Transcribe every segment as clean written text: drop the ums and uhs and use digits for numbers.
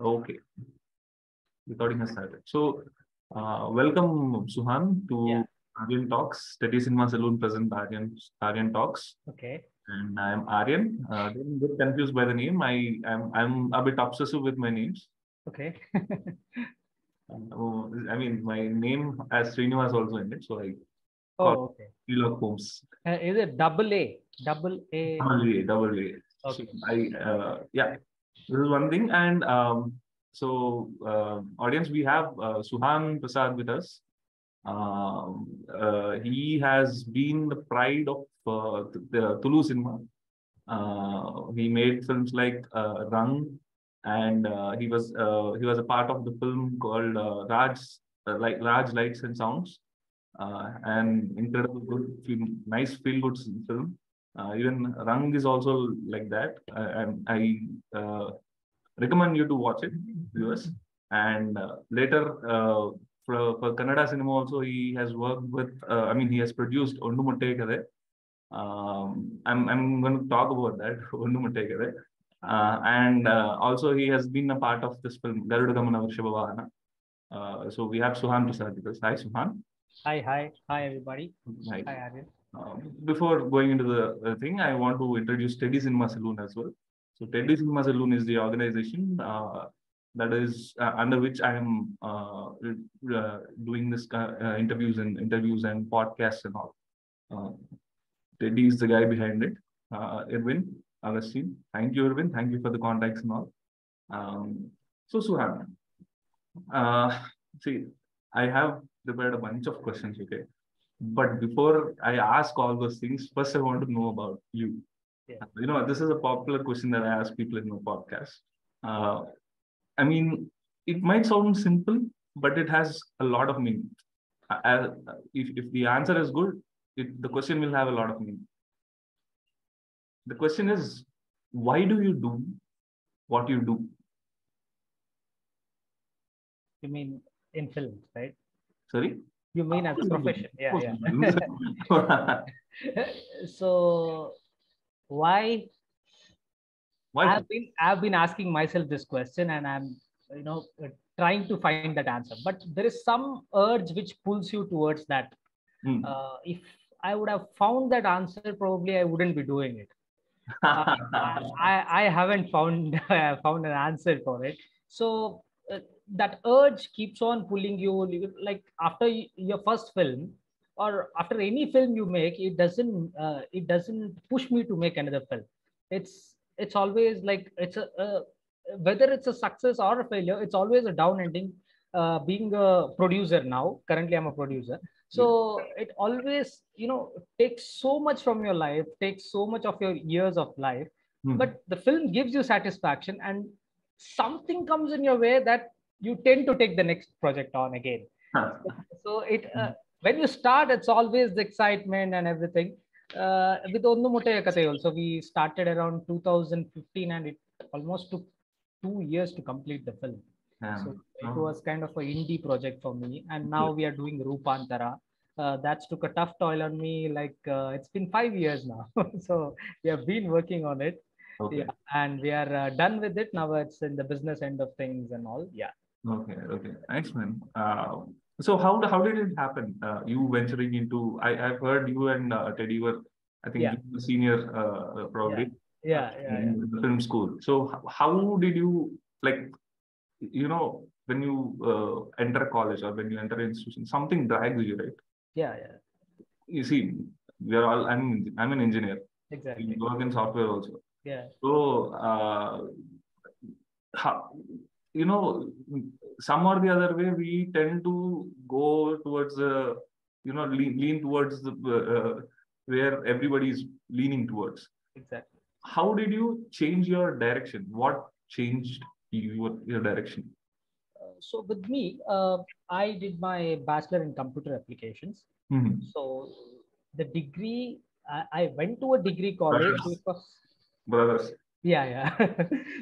Okay, recording has started. So, welcome Suhan Yeah. to Aryan Talks. Steady Cinema Saloon present Aryan Talks, Okay. and I am Aryan. Don't get confused by the name. I'm a bit obsessive with my names. Okay. I mean, my name as Srinivas also in it, so I call Oh, okay. Sherlock Holmes. Is it double A? Double A. Double A. So Okay. yeah, this is one thing. And audience, we have Suhan Prasad with us. He has been the pride of the Tulu cinema. He made films like Rang, and he was a part of the film called Raj Lights and Sounds, an incredible good film, nice feel good film. Even Rang is also like that, and I recommend you to watch it, viewers. And later, for Kannada cinema also, he has worked with. I mean, he has produced Ondu Mutte Kade. I'm going to talk about that Ondu Mutte Kade. And also, he has been a part of this film Garuda Gamana Vrishabhavahana. So we have Suhan Prasad with us. Hi, Suhan. Hi, everybody. Hi. Hi, Aryan. Before going into the thing, I want to introduce Teddy Cinema Saloon as well. So Teddy Cinema Saloon is the organization that is under which I am doing this interviews and podcasts and all. Uh, Teddy is the guy behind it. Irwin Augustine. Thank you, Irwin. Thank you for the contacts and all. So Suhan, uh, see, I have prepared a bunch of questions. Okay, but before I ask all those things, first I want to know about you. Yeah. This is a popular question that I ask people in my podcast. Uh, I mean, it might sound simple, but it has a lot of meaning. If the answer is good, the question will have a lot of meaning. The question is, why do you do what you do? You mean in films, right? Sorry? You mean as a profession? Yeah, Why? So why I've been asking myself this question, and I'm trying to find that answer. But there is some urge which pulls you towards that. If I would have found that answer, probably I wouldn't be doing it. I haven't found found an answer for it. So that urge keeps on pulling you. Like after your first film, or after any film you make, it doesn't push me to make another film. It's always like whether it's a success or a failure, it's always a down ending. Being a producer now, currently I'm a producer, so it always takes so much from your life, takes so much of your years of life, but the film gives you satisfaction, and something comes in your way that you tend to take the next project on again. So it when you start, it's always the excitement and everything. With Onnu Muttaya Kathe also, we started around 2015, and it almost took 2 years to complete the film. So it was kind of an indie project for me. And now we are doing Rupantara. That's took a tough toll on me. Like it's been 5 years now. So we have been working on it. Okay. Yeah, and we are done with it. Now it's in the business end of things and all. Yeah. Okay. Thanks, man. So how did it happen? You venturing into I've heard you and Teddy were, I think, Yeah. you were senior probably Yeah. in the film school. So how did you, like, when you enter college or when you enter an institution, something drags you, right? Yeah. You see, we are all. I'm an engineer. Exactly. We work in software also. Yeah. So how, some or the other way, we tend to go towards lean towards the where everybody is leaning towards. Exactly. How did you change your direction? What changed your direction? So with me, I did my bachelor in computer applications. So the degree, I went to a degree college because Brothers. Yeah.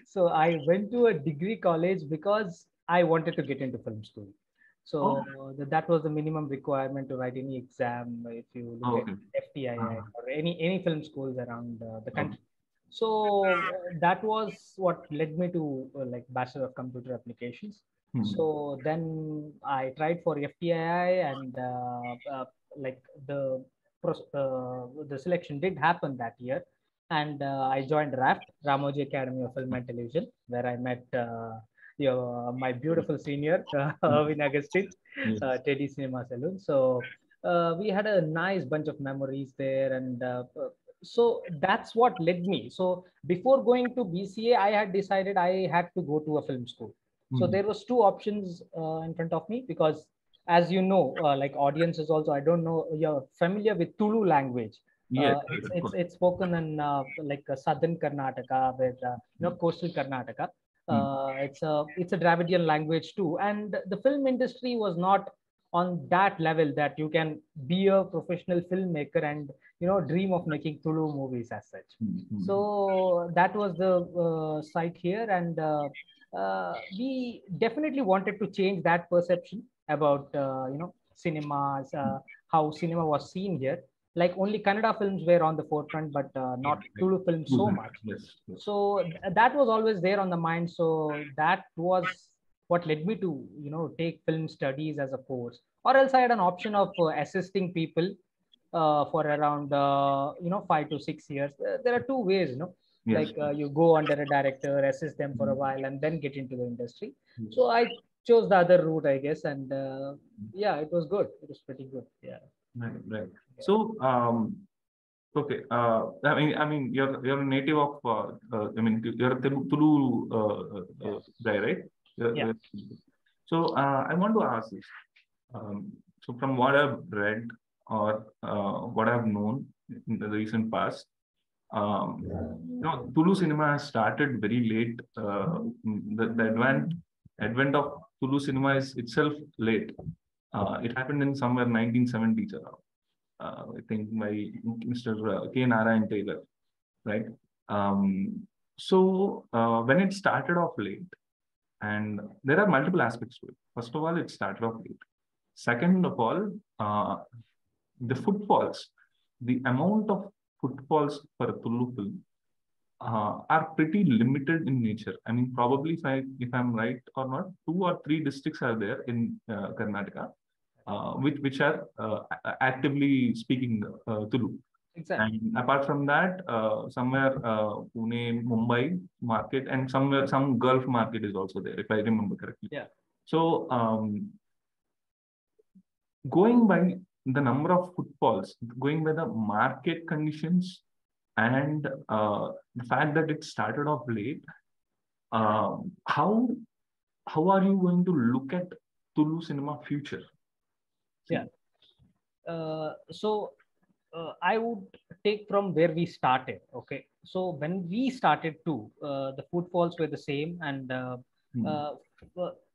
So I went to a degree college because I wanted to get into film school. So that was the minimum requirement to write any exam if you look at FTII or any film schools around the country. So that was what led me to like Bachelor of Computer Applications. So then I tried for FTII, and like the selection did happen that year, and I joined RAFT, Ramoji Academy of Film and Television, where I met my beautiful senior Irvin Agustin, Teddy Cinema Saloon. So we had a nice bunch of memories there, and so that's what led me. So before going to BCA, I had decided I had to go to a film school. So there was two options in front of me, because as you know, like audiences also, I don't know, you're familiar with Tulu language. Yes, It's spoken in like southern Karnataka, with coastal Karnataka. It's a Dravidian language too, and the film industry was not on that level that you can be a professional filmmaker and dream of making Tulu movies as such. So that was the site here, and we definitely wanted to change that perception about cinemas, how cinema was seen here. Like only Kannada films were on the forefront, but not Tulu films so much. So that was always there on the mind. So that was what led me to take film studies as a course, or else I had an option of assisting people for around 5 to 6 years. There are two ways, Yes. like you go under a director, assist them for a while, and then get into the industry. So I chose the other route, I guess, and yeah, it was good. It was pretty good. Yeah. Right. So okay. I mean, you're a native of. You're a Tulu guy, right? Yeah. So I want to ask this. So from what I've read or what I've known in the recent past, Tulu cinema has started very late. The advent of Tulu cinema is itself late. It happened in somewhere 1970s around. I think by Mr. K. Narayan Taylor, right? So when it started off late, and there are multiple aspects to it. First of all, it started off late. Second of all, the footfalls, the amount of footfalls for a Tulu film are pretty limited in nature. I mean, probably if I'm right or not, 2 or 3 districts are there in Karnataka, which are actively speaking Tulu. Exactly. And apart from that, somewhere Pune, Mumbai market, and somewhere some Gulf market is also there, if I remember correctly. Yeah. So going by the number of footfalls, going by the market conditions, and the fact that it started off late, how are you going to look at Tulu cinema future? Yeah. So I would take from where we started. Okay. So when we started too, the footfalls were the same, and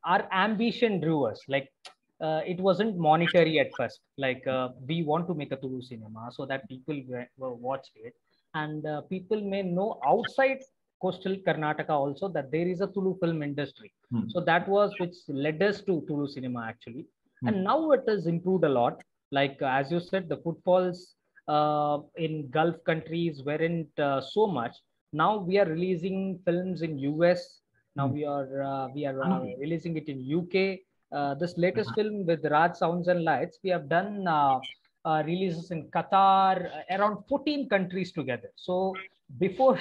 our ambition drew us. Like it wasn't monetary at first. Like we want to make a Tulu cinema so that people watch it, and people may know outside coastal Karnataka also that there is a Tulu film industry. So that was which led us to Tulu cinema actually. And now it has improved a lot. Like as you said, the footfalls in Gulf countries weren't so much. Now we are releasing films in US. Now we are releasing it in UK. This latest film with Raj Sounds and Lights, we have done releases in Qatar, around 14 countries together. So before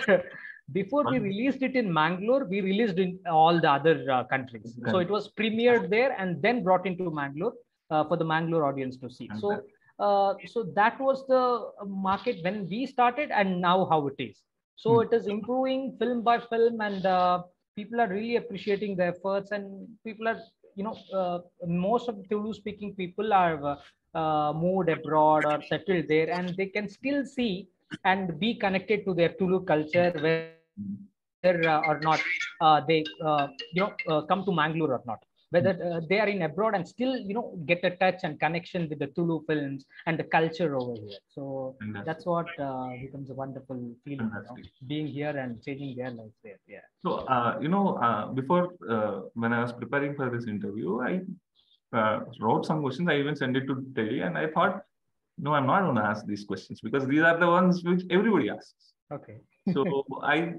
before we released it in Mangalore, we released in all the other countries. So it was premiered there and then brought into Mangalore for the Mangalore audience to see. So so that was the market when we started, and now how it is. So it is improving film by film, and people are really appreciating the efforts, and people are most of the Tulu speaking people are moved abroad or settled there, and they can still see and be connected to their Tulu culture, whether or not they come to Mangalore or not, whether they are in abroad and still get a touch and connection with the Tulu films and the culture over here. So that's what becomes a wonderful feeling, being here and changing their lives there. Yeah. So before when I was preparing for this interview, I wrote some questions. I even sent it to Teddy, and I thought, no, I'm not going to ask these questions because these are the ones which everybody asks. Okay. So I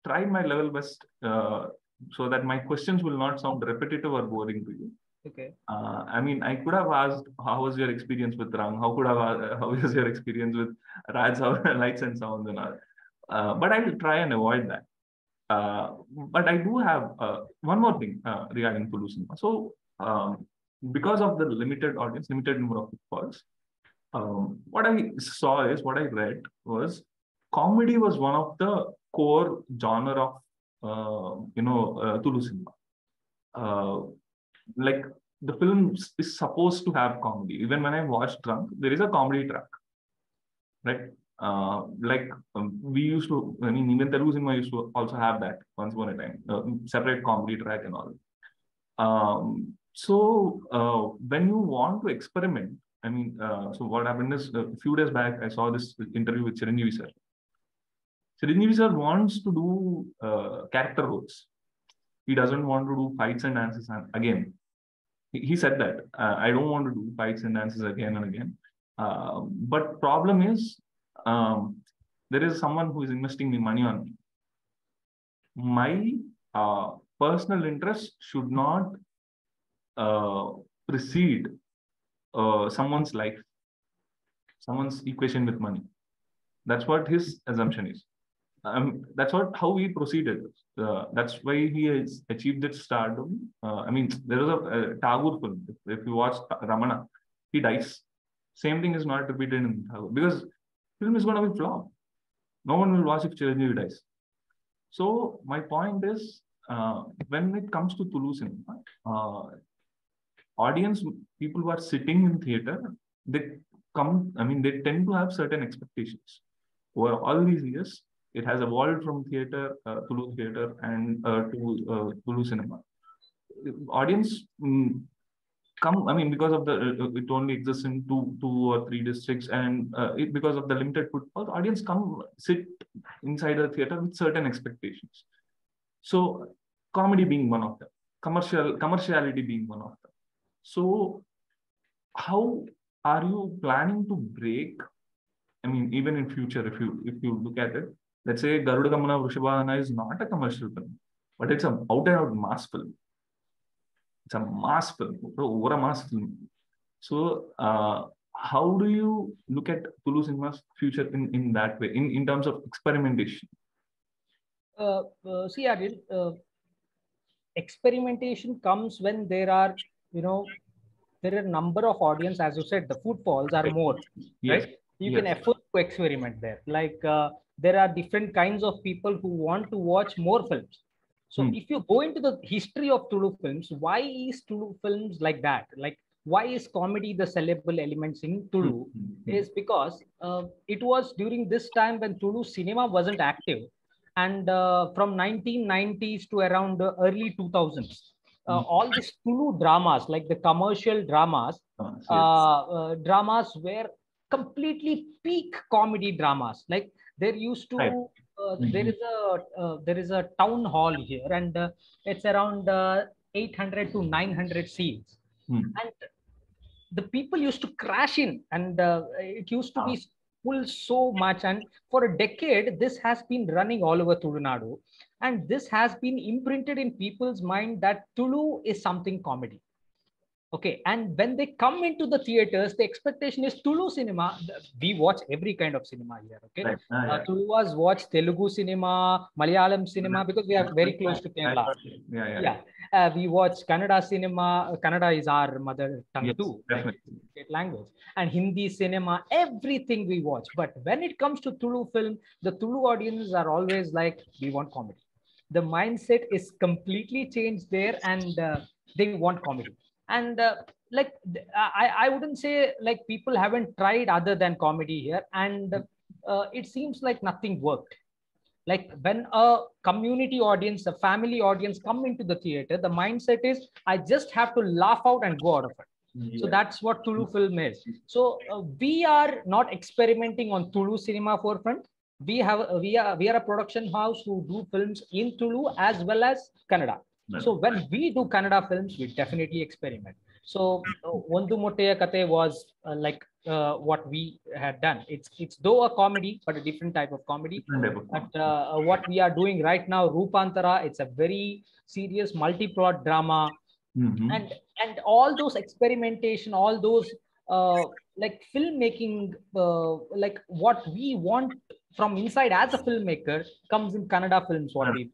tried my level best so that my questions will not sound repetitive or boring to you. Okay. I could have asked, how was your experience with Rang? How was your experience with Raj, lights and sounds and all? But I will try and avoid that. But I do have one more thing regarding Tulu cinema. So, because of the limited audience, limited number of footfalls, what I read was comedy was one of the core genre of Tulu cinema. Like the film is supposed to have comedy. Even when I watched Drunk, there is a comedy track, right? We used to, even Telugu cinema used to also have that once upon a time, separate comedy track and all. When you want to experiment, so what happened is a few days back, I saw this interview with Chiranjeevi sir. Chiranjeevi sir wants to do character roles. He doesn't want to do fights and dances again. He said that I don't want to do fights and dances again and again. But problem is, there is someone who is investing the money on me. My personal interest should not precede someone's life, someone's equation with money. That's what his assumption is. That's how he proceeded. That's why he has achieved its stardom. There was a Tagore film. If you watch Ramana, he dies. Same thing is not repeated in Tagore because film is going to be flop. No one will watch if Chiranjeevi dies. So my point is, when it comes to Tulu cinema, audience, people who are sitting in theater, they tend to have certain expectations. Over all these years, it has evolved from theater, Tulu theater, and to Tulu cinema. Audience because of the it only exists in two or three districts, and because of the limited footfall, audience come sit inside the theater with certain expectations. So comedy being one of them, commerciality being one of them. So how are you planning to break? Even in future, if you look at it, let's say Garuda Gamana Vrishabhahana is not a commercial film, but it's an out and out mass film. It's a mass film, over a mass film. So how do you look at Tulu cinema's future in that way, in terms of experimentation? See, Adil, experimentation comes when there are a number of audience, as you said, the footfalls are more, yes. Right? You can afford to experiment there. Like there are different kinds of people who want to watch more films. So if you go into the history of Tulu films, why is Tulu films like that? Like, why is comedy the sellable elements in Tulu? Is because it was during this time when Tulu cinema wasn't active. And from 1990s to around the early 2000s, all these Tulu dramas, like the commercial dramas, dramas were completely peak comedy dramas. Like there used to there is a town hall here, and it's around 800 to 900 seats, and the people used to crash in, and it used to be full so much. And for a decade, this has been running all over Tulunadu, and this has been imprinted in people's mind that Tulu is something comedy. Okay, and when they come into the theaters, the expectation is Tulu cinema. We watch every kind of cinema here. Okay, Tuluas watch Telugu cinema, Malayalam cinema, because we are very close to Kerala. We watch Kannada cinema. Kannada is our mother tongue too, state language, and Hindi cinema. Everything we watch. But when it comes to Tulu film, the Tulu audiences are always like, we want comedy. The mindset is completely changed there, and they want comedy. And I wouldn't say like people haven't tried other than comedy here, and it seems like nothing worked. Like when a community audience, a family audience come into the theater, the mindset is, I just have to laugh out and go out of it. So that's what Tulu film is. So we are not experimenting on Tulu cinema forefront. We are a production house who do films in Tulu as well as Kannada. So when we do Kannada films, we definitely experiment. So Ondu Motteya Kate was like what we had done. It's though a comedy, but a different type of comedy. But what we are doing right now, Roopantara, it's a very serious multi-plot drama, and all those experimentation, all those like filmmaking, like what we want from inside as a filmmaker comes in Kannada films. What we,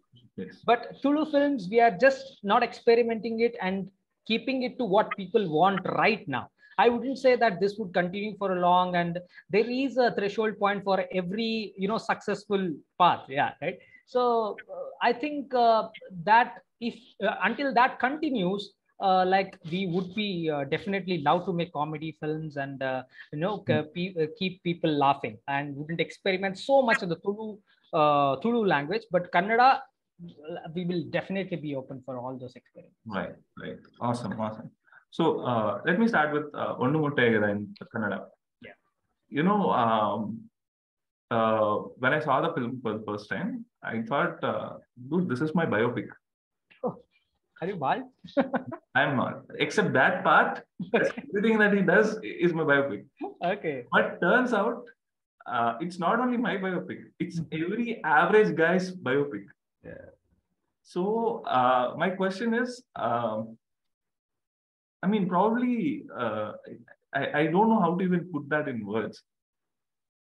but Tulu films, we are just not experimenting it and keeping it to what people want right now. I wouldn't say that this would continue for a long, and there is a threshold point for every successful path. Yeah, right. So I think that if until that continues, like we would be definitely love to make comedy films and keep people laughing, and wouldn't experiment so much of the Tulu language, but Kannada, we will definitely be open for all those experiments. Right. Awesome. So let me start with Ondu Motteya in Kannada. Yeah. When I saw the film for the first time, I thought, dude, this is my biopic. Oh, are you bald? I'm not. Except that part, everything that he does is my biopic. Okay. But turns out, it's not only my biopic, it's every average guy's biopic. Yeah. So my question is, I mean, probably, I don't know how to even put that in words.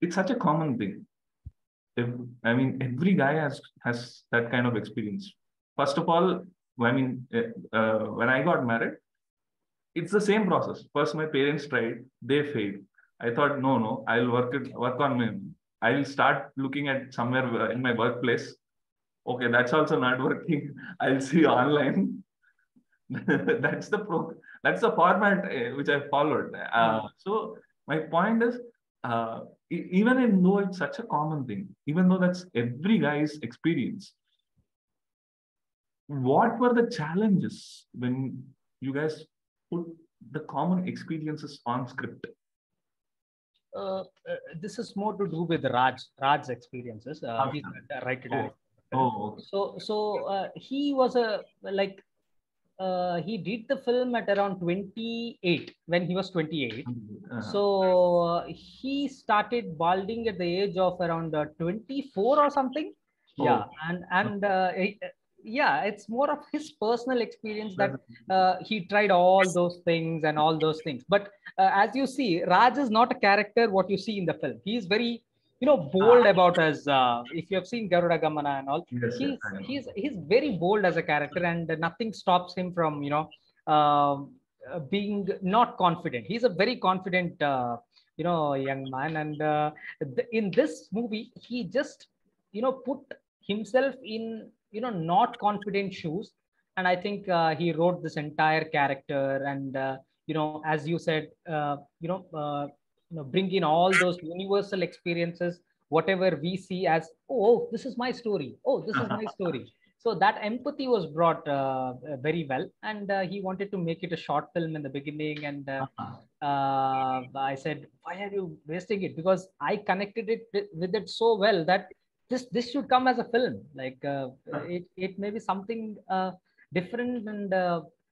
It's such a common thing. I mean, every guy has that kind of experience. First of all, I mean, when I got married, it's the same process. First, my parents tried, they failed. I thought, no, I'll work on me. I'll start looking at somewhere in my workplace. Okay, that's also not working. I'll see online. That's the format which I followed. So my point is, even though it's such a common thing, even though that's every guy's experience, what were the challenges when you guys put the common experiences on script? This is more to do with Raj's experiences. He's right to direct. Okay. So he was he did the film at around 28 when he was 28. So he started balding at the age of around 24 or something. Yeah, and yeah, it's more of his personal experience that he tried all those things and all those things. But as you see, Raj is not a character what you see in the film. He is very bold about us. If you have seen Garuda Gamana and all, he's very bold as a character, and nothing stops him from being not confident. He's a very confident young man, and in this movie he just put himself in not confident shoes, and I think he wrote this entire character, and as you said, bring in all those universal experiences, whatever we see as, oh, this is my story, oh, this is my story. So that empathy was brought very well, and he wanted to make it a short film in the beginning, and I said, why are you wasting it? Because I connected it with it so well that this should come as a film. Like it may be something different, and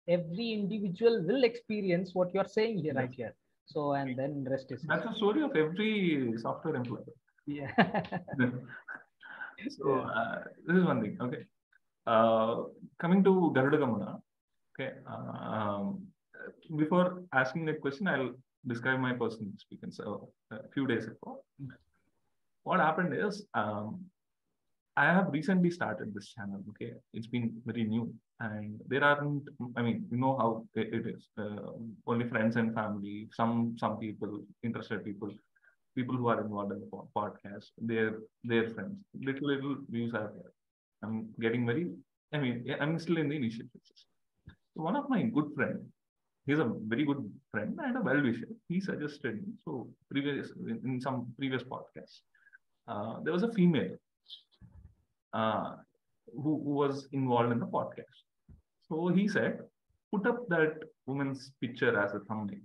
every individual will experience what you're saying here, right here. So, and then rest is that's the story of every software employee. Yeah. So this is one thing. Okay. Coming to Garuda Gamana. Okay. Before asking that question, I'll describe my personal experience. So a few days ago, what happened is, I have recently started this channel. Okay, it's been very new, and there aren't. I mean, you know how it is. Only friends and family. Some people, interested people who are involved in the podcast. Their friends. Little views are there. I'm getting very. I mean, I'm still in the initial phases. So one of my good friend, he's a very good friend and a well-wisher. He suggested me. So in some previous podcasts, there was a female who was involved in the podcast. So he said, put up that woman's picture as a thumbnail,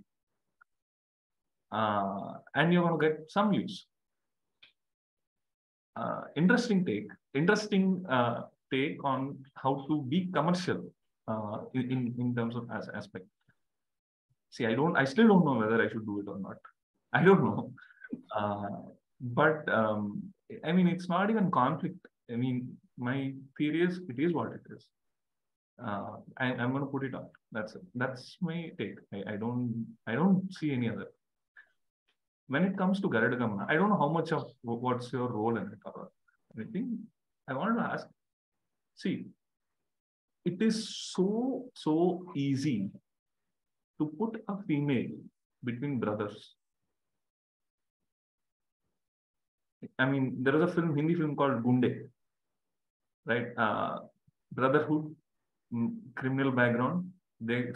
and you're going to get some views. Interesting take on how to be commercial in terms of aspect. see, I still don't know whether I should do it or not. I don't know. But I mean, it's not even conflict. I mean, my theory is it is what it is. I'm going to put it out. That's it. That's my take. I don't see any other. When it comes to Garuda Gamana, I don't know how much of what's your role in it or anything. I wanted to ask. See, it is so easy to put a female between brothers. I mean, there is a Hindi film called Gunde, right? Brotherhood, criminal background, they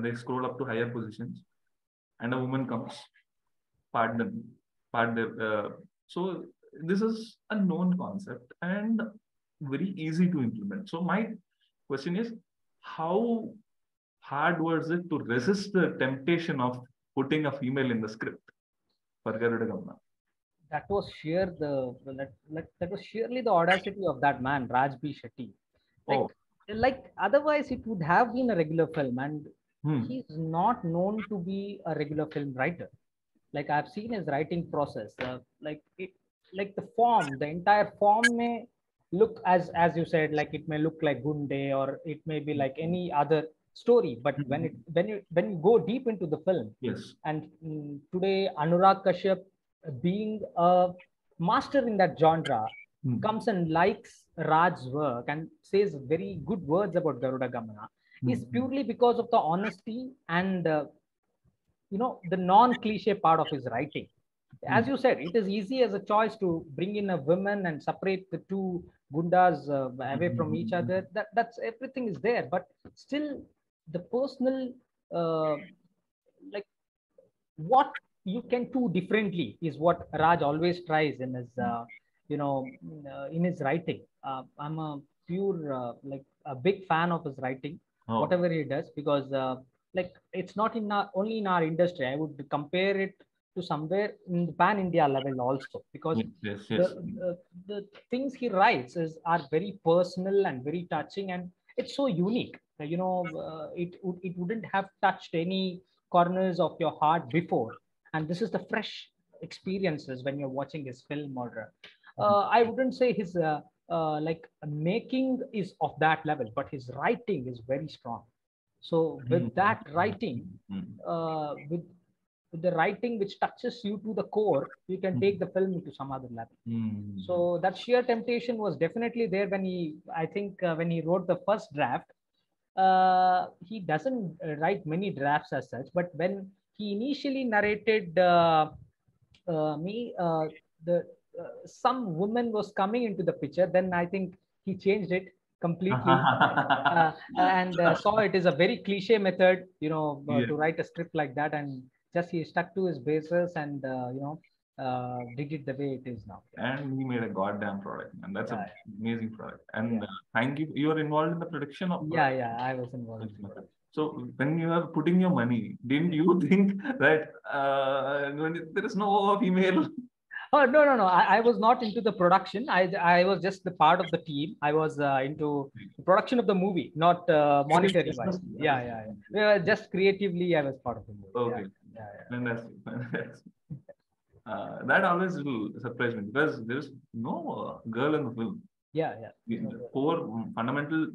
they scroll up to higher positions, and a woman comes, partner. So this is a known concept and very easy to implement. So my question is, how hard was it to resist the temptation of putting a female in the script for Garuda Gamana? That was that was sheerly the audacity of that man, Raj B. Shetty. Like otherwise it would have been a regular film, and he's not known to be a regular film writer. Like I've seen his writing process, like the form, the entire form may look as you said, like it may look like Gunde or it may be like any other story, but when you go deep into the film, yes, and today Anurag Kashyap, being a master in that genre, comes and likes Raj's work and says very good words about Garuda Gamana, is purely because of the honesty and the non-cliche part of his writing. As you said, it is easy as a choice to bring in a woman and separate the two gundas away from each other. That's everything is there, but still the personal like what you can do differently is what Raj always tries in his in his writing. I'm a pure like a big fan of his writing, whatever he does, because like it's not in only in our industry. I would compare it to somewhere in the pan-India level also, because the things he writes are very personal and very touching, and it's so unique. It wouldn't have touched any corners of your heart before, and this is the fresh experiences when you're watching his film. Or I wouldn't say his like making is of that level, but his writing is very strong. So with that writing, with the writing which touches you to the core, you can take the film into some other level. So that sheer temptation was definitely there when I think when he wrote the first draft. He doesn't write many drafts as such, but when he initially narrated some woman was coming into the picture, then I think he changed it completely and saw it is a very cliche method, to write a script like that, and just he stuck to his bases and did it the way it is now. And he made a goddamn product, and that's an amazing product. And thank you. You were involved in the production of. I was involved. So when you are putting your money, didn't you think that there is no female? Oh, no. I was not into the production. I was just the part of the team. I was into the production of the movie, not monetary wise. Yeah. Just creatively, I was part of the movie. Okay. Fantastic. That always will surprise me because there's no girl in the film. Yeah. The core fundamental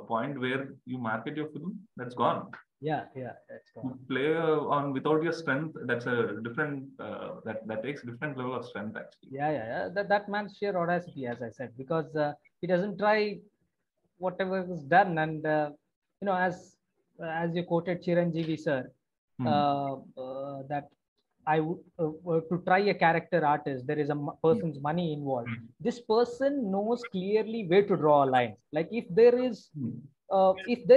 point where you market your film, that's gone. Yeah, that's gone. To play on without your strength, that's a different that takes different level of strength actually. Yeah. That man's sheer audacity, as I said, because he doesn't try whatever is done, and as you quoted Chiranjeevi sir, that I would to try a character artist, there is a person's money involved. This person knows clearly where to draw a line. Like if there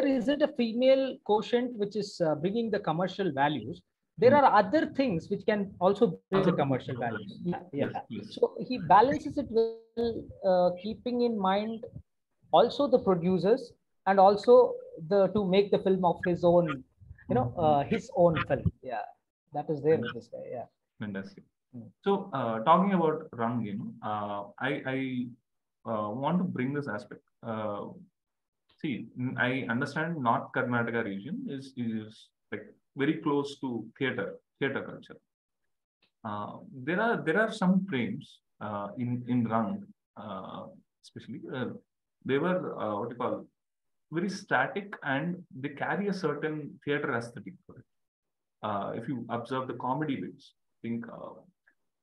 isn't a female quotient which is bringing the commercial values, there are other things which can also bring the commercial values. Yes. So he balances it well, keeping in mind also the producers and also to make the film of his own, his own film. Yeah. That is there with this guy. Yeah. Fantastic. So talking about Rang, I want to bring this aspect. See, I understand North Karnataka region is like very close to theater culture. There are some frames in Rang, especially they were what you call very static, and they carry a certain theater aesthetic for it. If you observe the comedy bits, I think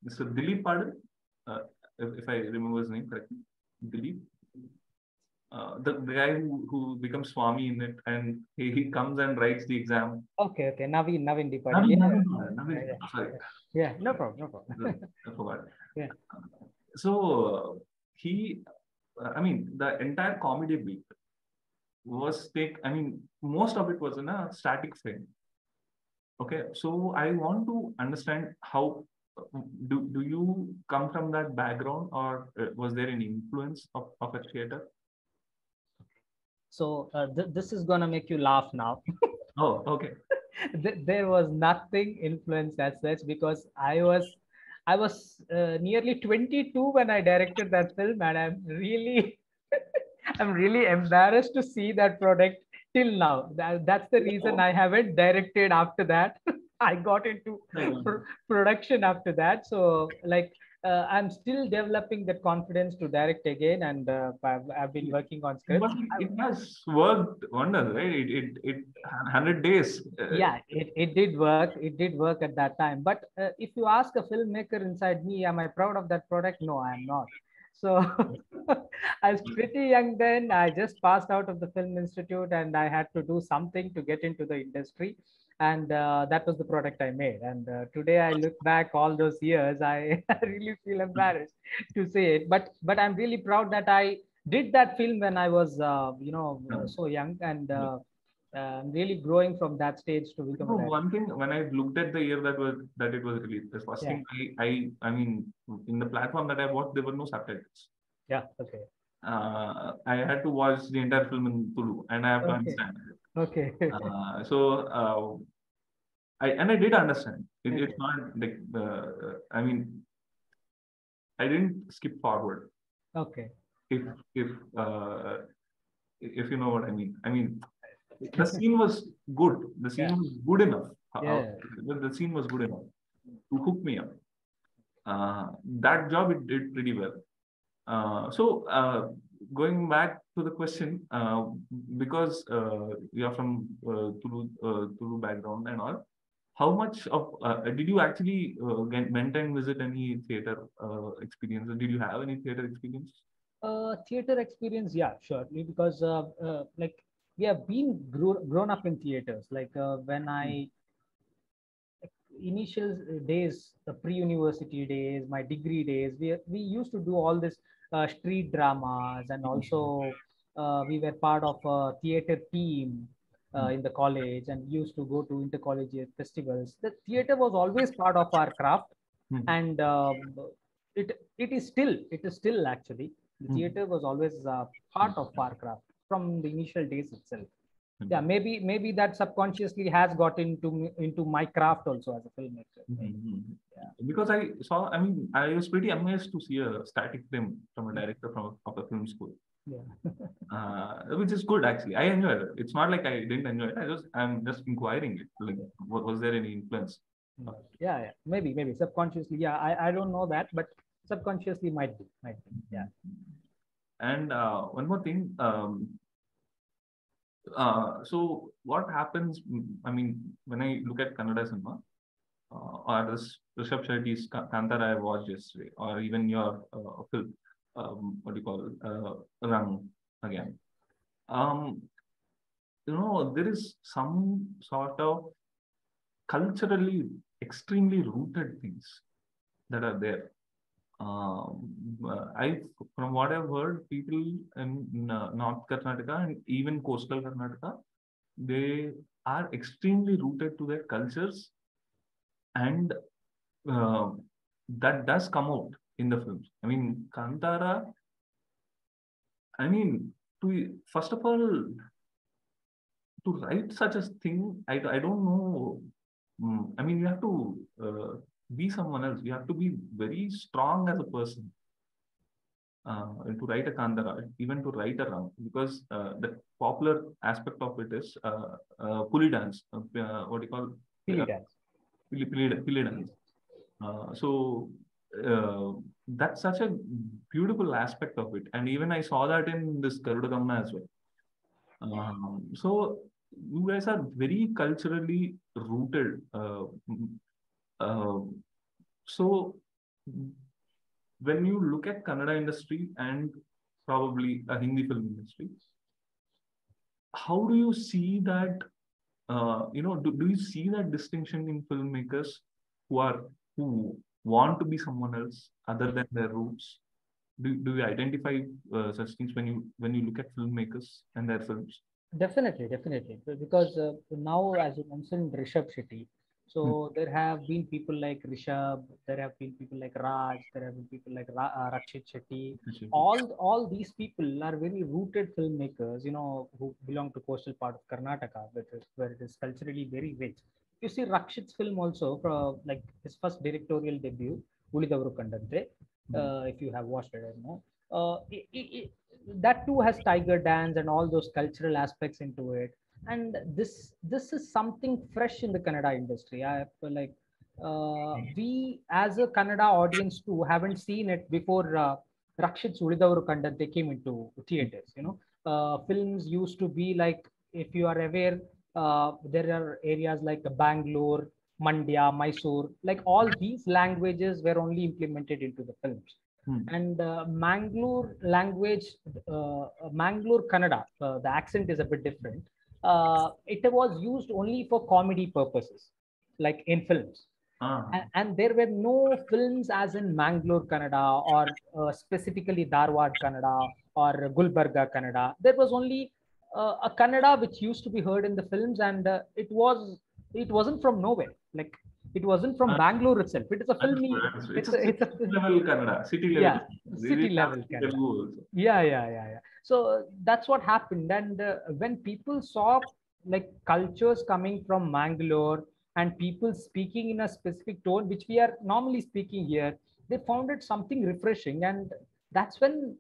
Mr. Dilip Padal, if I remember his name correctly, Dilip, the guy who becomes Swami in it, and he comes and writes the exam. Okay, Naveen D. Padal. Naveen, sorry. Yeah, no problem. I forgot. Yeah. So he, I mean, the entire comedy beat was most of it was in a static frame. Okay, so I want to understand how do you come from that background, or was there any influence of a theater? So this is gonna make you laugh now. Oh, okay. There was nothing influence as such, because I was nearly 22 when I directed that film, and I'm really I'm really embarrassed to see that product till now. That's the reason I haven't directed after that. I got into production after that. So like I'm still developing that confidence to direct again, and I've been working on scripts. It has worked wonders, right? It 100 days. Yeah, it did work. It did work at that time. But if you ask a filmmaker inside me, am I proud of that product? No, I'm not. So I was pretty young then. I just passed out of the film institute, and I had to do something to get into the industry. And that was the product I made. And today I look back all those years, I really feel embarrassed to say it. But I'm really proud that I did that film when I was, so young. And I'm really growing from that stage to become a director. One thing, when I looked at the year that it was released, the first thing I mean, in the platform that I watched, there were no subtitles. Yeah. Okay. I had to watch the entire film in Tulu, and I have to understand it. Okay. So I did understand. It's not like I mean, I didn't skip forward. Okay. If you know what I mean. I mean, the scene was good. The scene was good enough. The scene was good enough to hook me up. That job it did pretty well. So going back to the question, because you're from Tulu background and all, how much of did you actually went and visit any theater experience? Did you have any theater experience? Theater experience, yeah, sure. Because like we have been grown up in theaters. Like when I initial days, the pre-university days, my degree days, we used to do all this street dramas, and also we were part of a theater team in the college, and used to go to intercollegiate festivals. The theater was always part of our craft, and it is still actually the theater was always part of our craft from the initial days itself. Yeah, maybe that subconsciously has got into my craft also as a filmmaker. Yeah. Because I saw, I mean, I was pretty amazed to see a static film from a director of a film school. Yeah. Which is good actually. I enjoyed it. It's not like I didn't enjoy it. I'm just inquiring it. Like, was there any influence? Yeah. Maybe subconsciously. Yeah, I don't know that, but subconsciously might be. Yeah. And one more thing. So what happens? I mean, when I look at Kannada cinema, or this Rishabh Shetty's Kantara I watched yesterday, or even your film, what do you call it, Rang again. There is some sort of culturally extremely rooted things that are there. From what I've heard, people in North Karnataka and even coastal Karnataka, they are extremely rooted to their cultures, and that does come out in the films. I mean, Kantara. I mean, first of all, to write such a thing, I don't know. I mean, you have to be someone else. You have to be very strong as a person. to write a Kandara, even to write a Ram, because the popular aspect of it is Puli dance, what do you call Pili dance. Pili dance. So that's such a beautiful aspect of it, and even I saw that in this Garuda Gamma as well. So you guys are very culturally rooted. So when you look at Kannada industry and probably a Hindi film industry, how do you see that? Do you see that distinction in filmmakers who want to be someone else other than their roots? Do you identify such things when you look at filmmakers and their films? Definitely, because now, as you mentioned, Rishabh Shetty. So there have been people like Rishabh, there have been people like Raj, there have been people like Rakshit Shetty. All these people are very rooted filmmakers, who belong to coastal part of Karnataka, where it is culturally very rich. You see Rakshit's film also, from like his first directorial debut, Ulidavaru Kandante. If you have watched it, I don't know. That too has tiger dance and all those cultural aspects into it, and this is something fresh in the Kannada industry. I feel like we as a Kannada audience too haven't seen it before Rakshit's Ulidavaru Kandante came into theaters. Films used to be like, if you are aware, there are areas like Bangalore, Mandya, Mysore, like all these languages were only implemented into the films. And Mangalore language, Mangalore Kannada, the accent is a bit different. It was used only for comedy purposes, like in films. And there were no films as in Mangalore Kannada or specifically Dharwad Kannada or Gulbarga Kannada. There was only a Kannada which used to be heard in the films, and it wasn't from nowhere. Like, it wasn't from Bangalore itself. It is a filmy. It's a level Kannada, city level. Yeah, city level Kannada. Yeah. So that's what happened. And when people saw like cultures coming from Mangalore and people speaking in a specific tone, which we are normally speaking here, they found it something refreshing. And that's when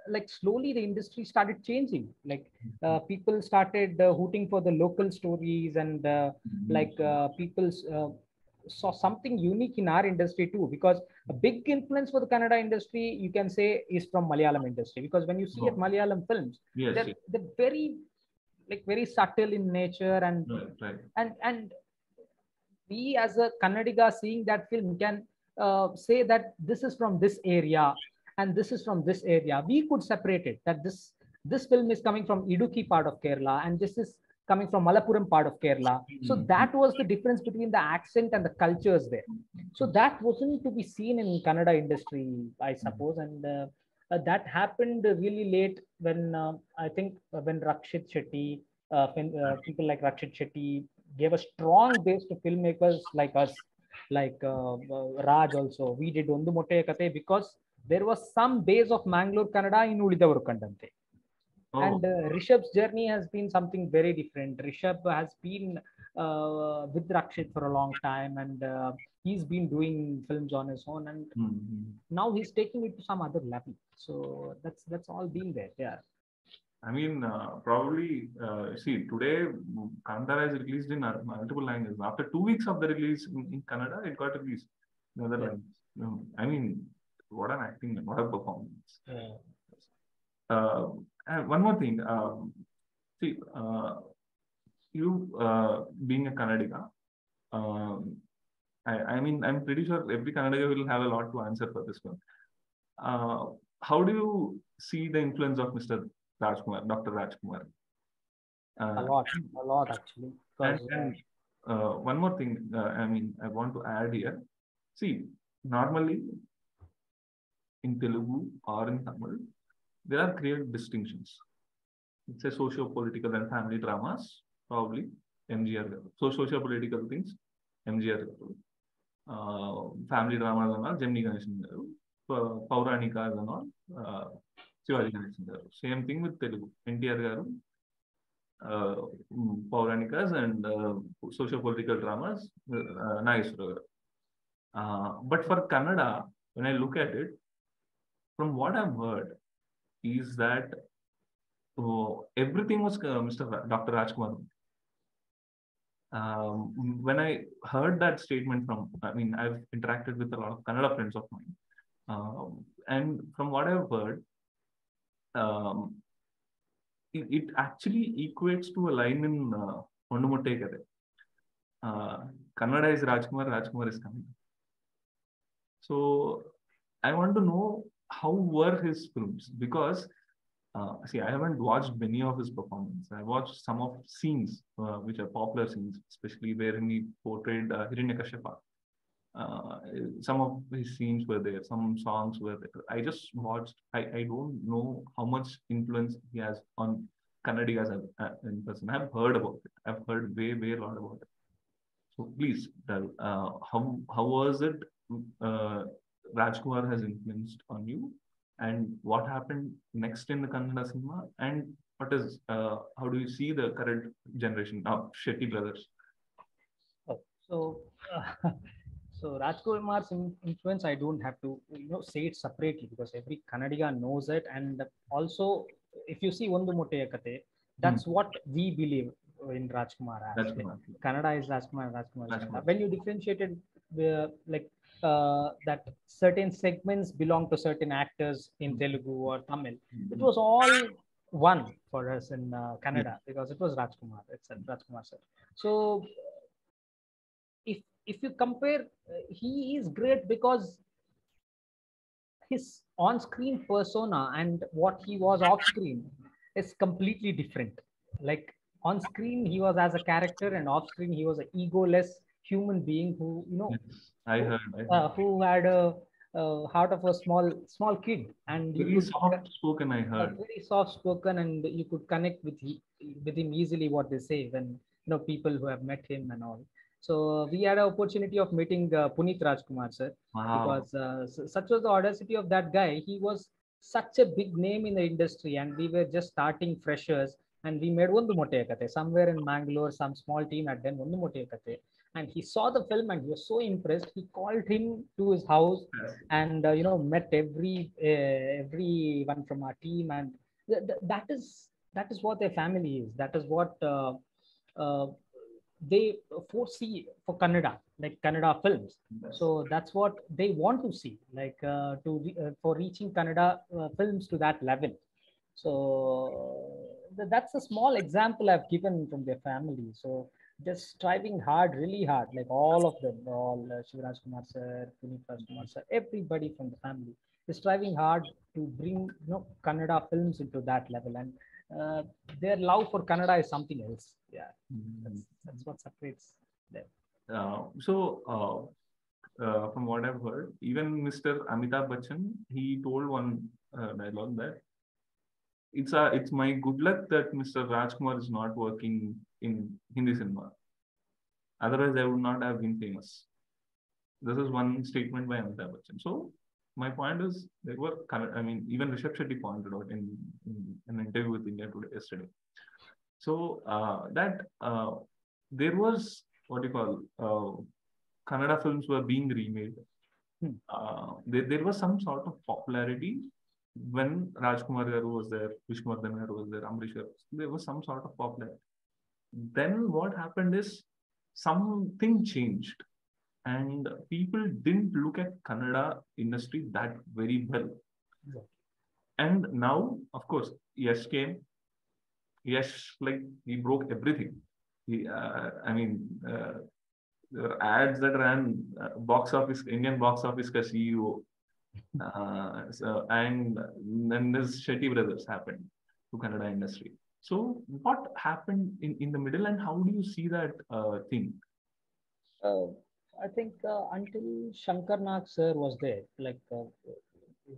like slowly the industry started changing. Like people started hooting for the local stories, and people saw something unique in our industry too, because a big influence for the Kannada industry, you can say, is from Malayalam industry, because when you see at Malayalam films, they're very subtle in nature, and and we as a Kannadiga seeing that film can say that this is from this area and this is from this area. We could separate it, that this film is coming from Idukki part of Kerala and this is coming from Malappuram part of Kerala. So that was the difference between the accent and the cultures there. So that wasn't to be seen in Kannada industry, I suppose. And that happened really late when I think when Rakshit Shetty, people like Rakshit Shetty gave a strong base to filmmakers like us, like Raj also. We did Ondu Motte Kate because there was some base of Mangalore Kannada in Ulidavaru Kandante. And Rishabh's journey has been something very different. Rishabh has been with Rakshit for a long time, and he's been doing films on his own, and now he's taking it to some other level. So that's all been there. Yeah. I mean, probably, see, today, Kandara is released in multiple languages. After 2 weeks of the release in Kannada, it got released in other languages. I mean, what an acting, what a performance. And one more thing, see, you being a Kannadiga, I mean, I'm pretty sure every Kannadiga will have a lot to answer for this one. How do you see the influence of Mr. Rajkumar, Dr. Rajkumar? A lot actually. And one more thing, I want to add here. See, normally in Telugu or in Tamil, there are clear distinctions. It's a socio-political and family dramas, probably MGR. So socio-political things, MGR. Family dramas and all, Gemini Ganeshan. Pauranikas and all, Shivaji Ganeshan. Same thing with Telugu. NTR garu, Pauranikas and socio-political dramas, Nageswara. But for Kannada, when I look at it, from what I've heard, is that everything was Dr. Rajkumar. When I heard that statement from, I mean, I've interacted with a lot of Kannada friends of mine, and from what I've heard, it actually equates to a line in Ondu Motte Kade. Kannada is Rajkumar, Rajkumar is Kannada. So I want to know how were his films, because see, I haven't watched many of his performances. I watched some of scenes, which are popular scenes, especially wherein he portrayed Hiranyakashipa. Some of his scenes were there, some songs were there. I just watched. I don't know how much influence he has on Kannadigas in person. I've heard about it. I've heard way a lot about it. So please tell, how was it Rajkumar has influenced on you, and what happened next in the Kannada cinema, and what is how do you see the current generation of Shetty brothers? Oh, so so Rajkumar's influence, I don't have to say it separately, because every Kannadiga knows it. And also, if you see Ondu Motte Kade, that's what we believe in Rajkumar as. Rajkumar. Kannada is Rajkumar, Rajkumar is Kannada. When you differentiated like that certain segments belong to certain actors in Telugu or Tamil, it was all one for us in Kannada, because it was Rajkumar. It's Rajkumar sir. So if you compare, he is great because his on-screen persona and what he was off-screen is completely different. Like on screen, he was as a character, and off-screen, he was an egoless human being who, I heard. Who had a heart of a small kid, and very soft spoken. I heard very soft spoken, and you could connect with him easily. What they say when people who have met him and all. So we had an opportunity of meeting Puneeth Rajkumar sir. Wow. Because such was the audacity of that guy. He was such a big name in the industry, and we were just starting freshers, and we made Ondu Motte Kade somewhere in Mangalore. Some small team had done Ondu Motte Kade, and he saw the film and he was so impressed. He called him to his house, and met everyone from our team, and that is what their family is. That is what they foresee for Kannada, like Kannada films. So that's what they want to see, like for reaching Kannada films to that level. So that's a small example I've given from their family. So just striving hard, really hard, like all of them, all Shivraj Kumar sir, Puneeth Rajkumar sir, everybody from the family is striving hard to bring Kannada films into that level, and their love for Kannada is something else. Yeah, that's what separates them. From what I've heard, even Mr. Amitabh Bachchan, he told one dialogue that it's my good luck that Mr. Rajkumar is not working in Hindi cinema. Otherwise, I would not have been famous. This is one statement by Amitabh Bachchan. So my point is, there were, I mean, even Rishabh Shetty pointed out in an interview with India Today yesterday. So there was what you call Kannada films were being remade. There was some sort of popularity when Rajkumar Garu was there, Vishnuwardhan Garu was there, Amrish Garu. There was some sort of popularity. Then what happened is something changed, and people didn't look at Kannada industry that very well. Yeah. And now, of course, Yash came. Yash, like, he broke everything. There were ads that ran Indian box office ka CEO. And then this Shetty brothers happened to Kannada industry. So what happened in the middle, and how do you see that thing? I think until Shankar Nag sir was there, like you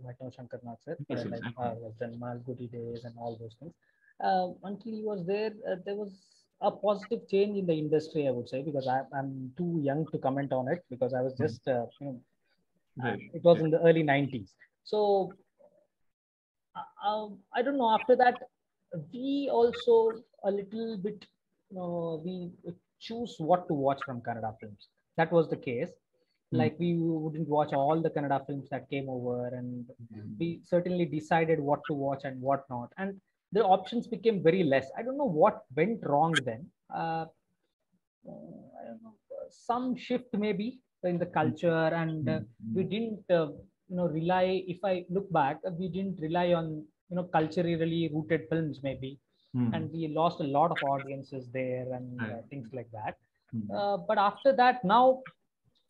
might know Shankar Nag sir, yes, like was done Malgudi days and all those things. Until he was there, there was a positive change in the industry, I would say, because I'm too young to comment on it, because I was just right. It was in the early 90s. So I don't know. After that, we also a little bit, we choose what to watch from Kannada films. That was the case. Like we wouldn't watch all the Kannada films that came over, and we certainly decided what to watch and what not. And the options became very less. I don't know what went wrong then. I don't know, some shift maybe in the culture, and we didn't, rely. If I look back, we didn't rely on culturally rooted films maybe, and we lost a lot of audiences there and things like that. But after that, now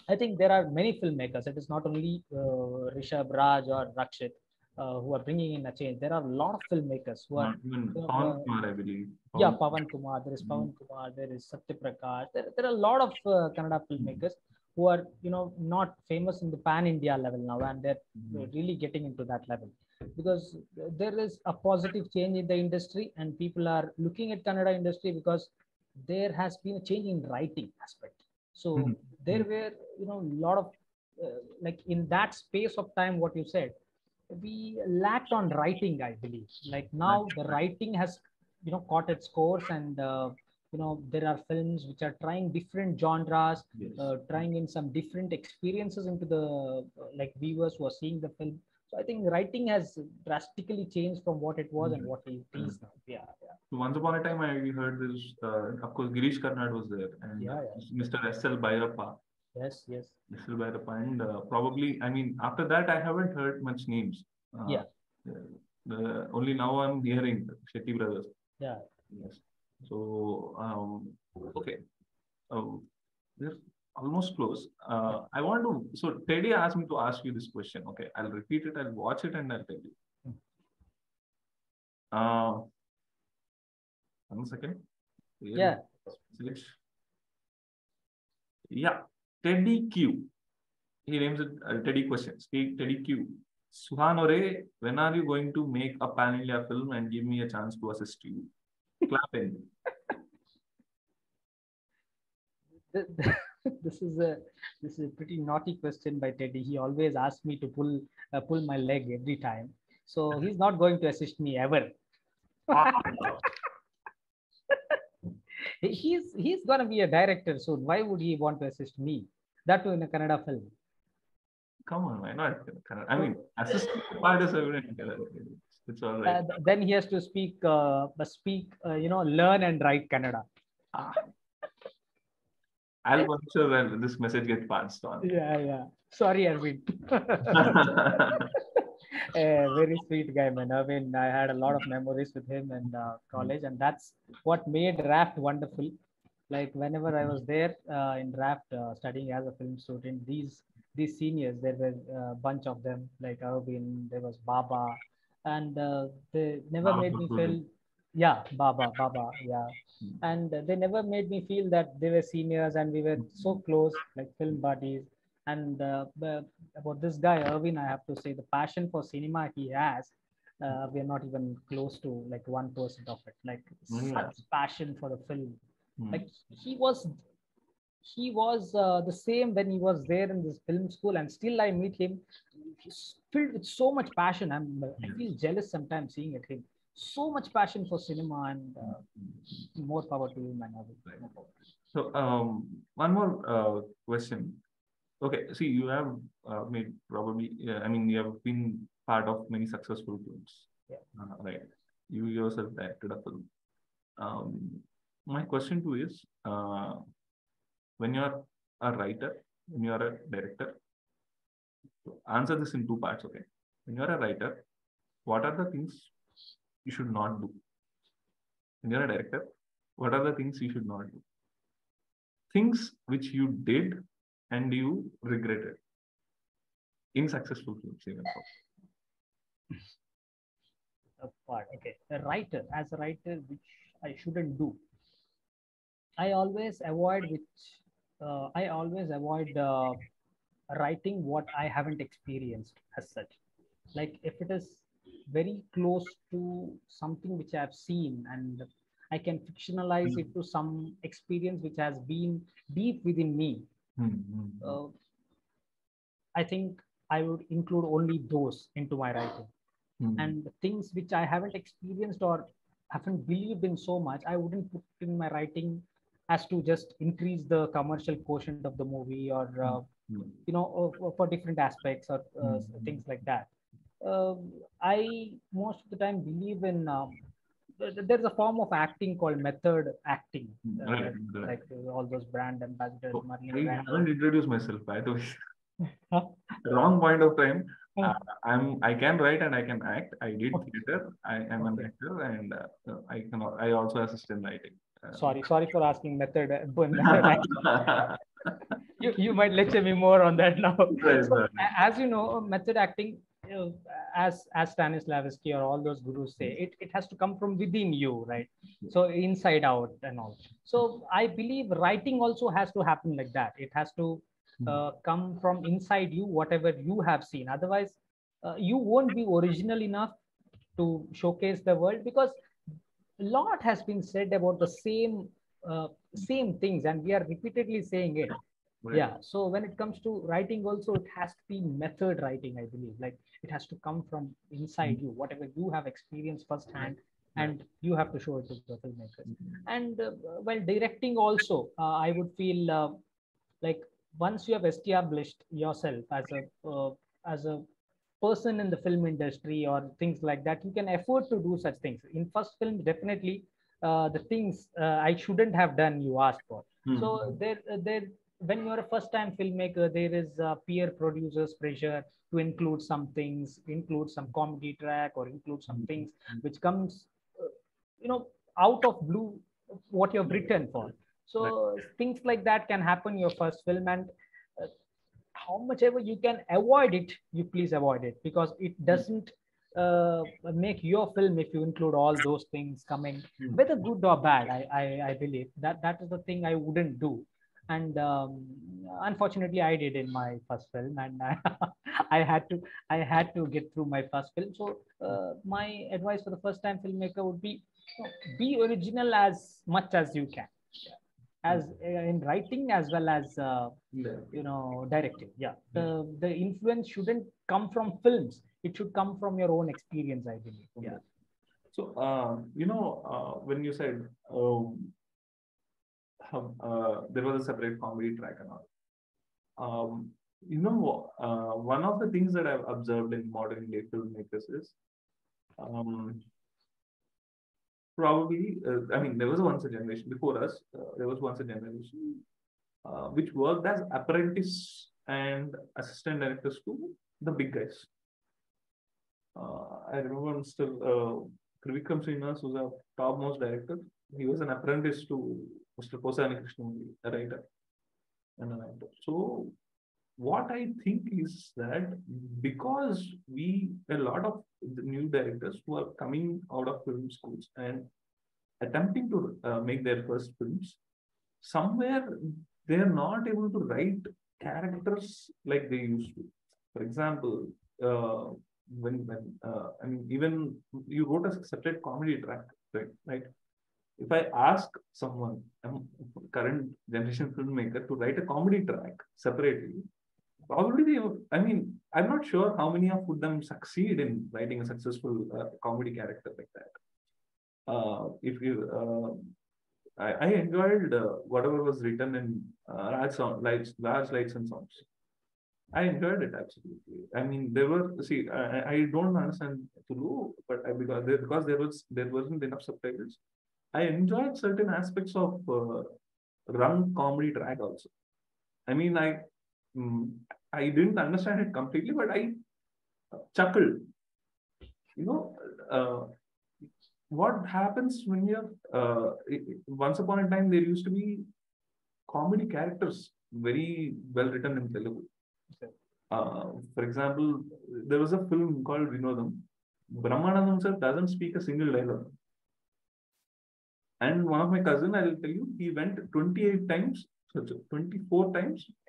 I think there are many filmmakers. It is not only Rishabh, Raj, or Rakshit who are bringing in a change. There are a lot of filmmakers who are. Pawan Kumar, I believe. Yeah, Pawan Kumar. There is Pawan Kumar. There is Satya Prakash. There are a lot of Kannada filmmakers who are not famous in the pan India level now, and they're really getting into that level, because there is a positive change in the industry, and people are looking at Kannada industry because there has been a change in writing aspect. So there were a lot of like in that space of time, what you said, we lacked on writing, I believe. Like now the writing has caught its course, and there are films which are trying different genres, trying in some different experiences into the like viewers who are seeing the film. So I think writing has drastically changed from what it was and what it is now. Yeah. So once upon a time, I heard this. Of course, Girish Karnad was there, and Mr. S.L. Bhairappa. Yes. S.L. Bhairappa, and probably, I mean, after that, I haven't heard much names. Only now I'm hearing Shetty Brothers. Yeah. Yes. So okay, we're almost close. I want to. So Teddy asked me to ask you this question. Okay, I'll repeat it. I'll watch it, and I'll tell you. 1 second. Yeah. Yeah. Teddy Q. He names it Teddy Questions. Teddy Q. Suhan Ore, when are you going to make a pan India film and give me a chance to assist you? Clapping. This is a pretty naughty question by Teddy. He always asks me to pull my leg every time. So he's not going to assist me ever. He's gonna be a director soon. Why would he want to assist me? That too in a Kannada film. Come on, why not? I mean, assistant part is evident. It's all right. Then he has to speak, learn and write Kannada. I'll make sure that this message gets passed on. Yeah. Sorry, Arvind. Very sweet guy, man. I mean, I had a lot of memories with him in college, and that's what made Raft wonderful. Like whenever I was there in Raft studying as a film student, these seniors, there were a bunch of them, like Arvind, there was Baba, and they never made me feel, Baba, yeah. And they never made me feel that they were seniors and we were so close, like film buddies. And about this guy, Irvin, I have to say the passion for cinema he has, we're not even close to like 1% of it. Like such passion for the film. Like he was the same when he was there in this film school, and still I meet him. He's filled with so much passion. I feel jealous sometimes seeing at him. So much passion for cinema, and more power to you, man. So one more question. Okay, see, you have made probably, I mean, you have been part of many successful films, right? You yourself directed a film. My question to you is, when you're a writer, when you're a director, answer this in 2 parts, okay? When you're a writer, what are the things you should not do? When you're a director, what are the things you should not do? Things which you did and you regretted in successful films, even. Okay, a writer, which I shouldn't do. I always avoid writing what I haven't experienced as such. Like if it is very close to something which I've seen, and I can fictionalize it to some experience which has been deep within me. I think I would include only those into my writing. And things which I haven't experienced or haven't believed in so much, I wouldn't put in my writing as to just increase the commercial quotient of the movie, or for different aspects or things like that. I most of the time believe in there's a form of acting called method acting, like all those brand ambassadors. I haven't introduced myself, by the way. Wrong point of time. I can write and I can act. I did theater. I am an actor, and I also assist in writing. Sorry for asking method acting. You might lecture me more on that now. So, as you know, method acting, as Stanislavski or all those gurus say, it has to come from within you, right? So inside out and all. So I believe writing also has to happen like that. It has to come from inside you, whatever you have seen. Otherwise, you won't be original enough to showcase the world, because a lot has been said about the same things, and we are repeatedly saying it. Right. Yeah. So when it comes to writing, also it has to be method writing, I believe. Like it has to come from inside you, whatever you have experienced firsthand, and you have to show it to the filmmakers. And while directing, also, I would feel like once you have established yourself as a person in the film industry or things like that, you can afford to do such things. In first film, definitely the things I shouldn't have done, you asked for. So there when you're a first-time filmmaker, there is peer producers pressure to include some things, include some comedy track, or include some things which comes, out of blue, what you've written for. So things like that can happen in your first film, and how much ever you can avoid it, you please avoid it, because it doesn't make your film if you include all those things coming, whether good or bad. I believe that is the thing I wouldn't do. And unfortunately, I did in my first film, and I had to get through my first film. So my advice for the first time filmmaker would be original as much as you can, as in writing as well as directing. The influence shouldn't come from films, it should come from your own experience, I believe. So when you said there was a separate comedy track and all, one of the things that I've observed in modern day filmmakers is probably, there was once a generation before us, there was once a generation which worked as apprentice and assistant directors to the big guys. I remember still Trivikram Srinivasan was a topmost director. He was an apprentice to Mr. Posani Krishnamurthy, a writer and an actor. So what I think is that because a lot of the new directors who are coming out of film schools and attempting to make their first films, somewhere they are not able to write characters like they used to. For example, even you wrote a separate comedy track, right? If I ask someone, current generation filmmaker, to write a comedy track separately, probably I'm not sure how many of them succeed in writing a successful comedy character like that. I enjoyed whatever was written in Raj Lights and Songs. I enjoyed it absolutely. There were I don't understand Tulu, but because there wasn't enough subtitles, I enjoyed certain aspects of Rang comedy track also. I didn't understand it completely, but I chuckled. What happens when you're once upon a time there used to be comedy characters very well written in Telugu. For example, there was a film called Vinodam. Brahmanandam sir doesn't speak a single dialogue. And one of my cousin, I will tell you, he went 24 times to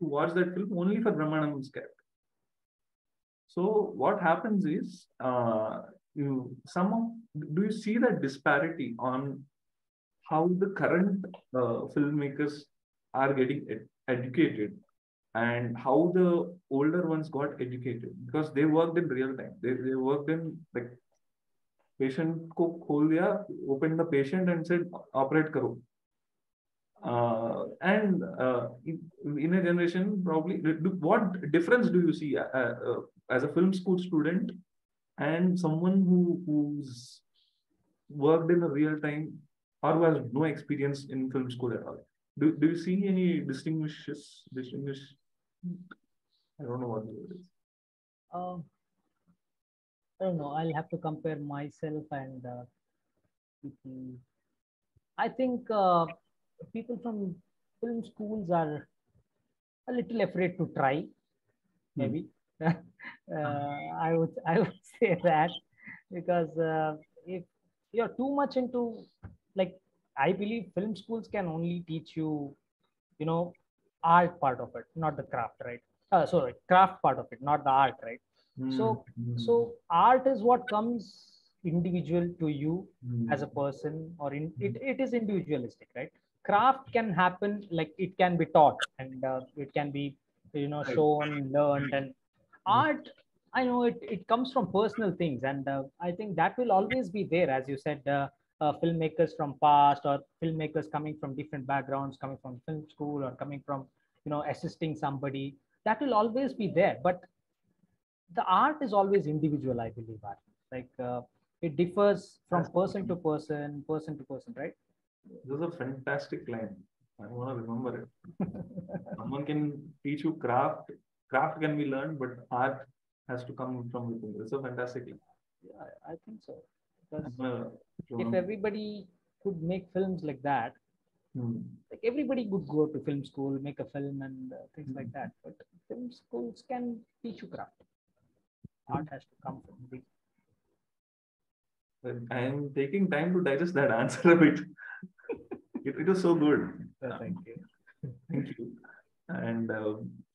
watch that film only for Brahmanandam's character. So what happens is, do you see that disparity on how the current filmmakers are getting educated and how the older ones got educated? Because they worked in real time. They worked in like patient ko khol diya, opened the patient and said, operate karo. And in a generation, probably, what difference do you see as a film school student and someone who's worked in a real time or who has no experience in film school at all? Do you see any distinguish? I don't know what the word is. Um, I don't know. I'll have to compare myself and people. I think people from film schools are a little afraid to try. Maybe I would say that, because if you're too much into, like, I believe film schools can only teach you, you know, art part of it, not the craft, right? Sorry, craft part of it, not the art, right? So art is what comes individual to you as a person, or it is individualistic, right? Craft can happen, like it can be taught, and it can be, shown, learned. And art, I know it comes from personal things, and I think that will always be there, as you said. Filmmakers from past, or filmmakers coming from different backgrounds, coming from film school, or coming from, assisting somebody, that will always be there. But the art is always individual, I believe. Art, like, it differs from person to person, person to person, right? This is a fantastic line. I want to remember it. Someone can teach you craft. Craft can be learned, but art has to come from within. It's a fantastic line. Yeah, I think so. Because if everybody could make films like that, like everybody could go to film school, make a film, and things like that. But film schools can teach you craft. Art has to come from within. I am taking time to digest that answer a bit. It was so good. Thank you. Thank you. And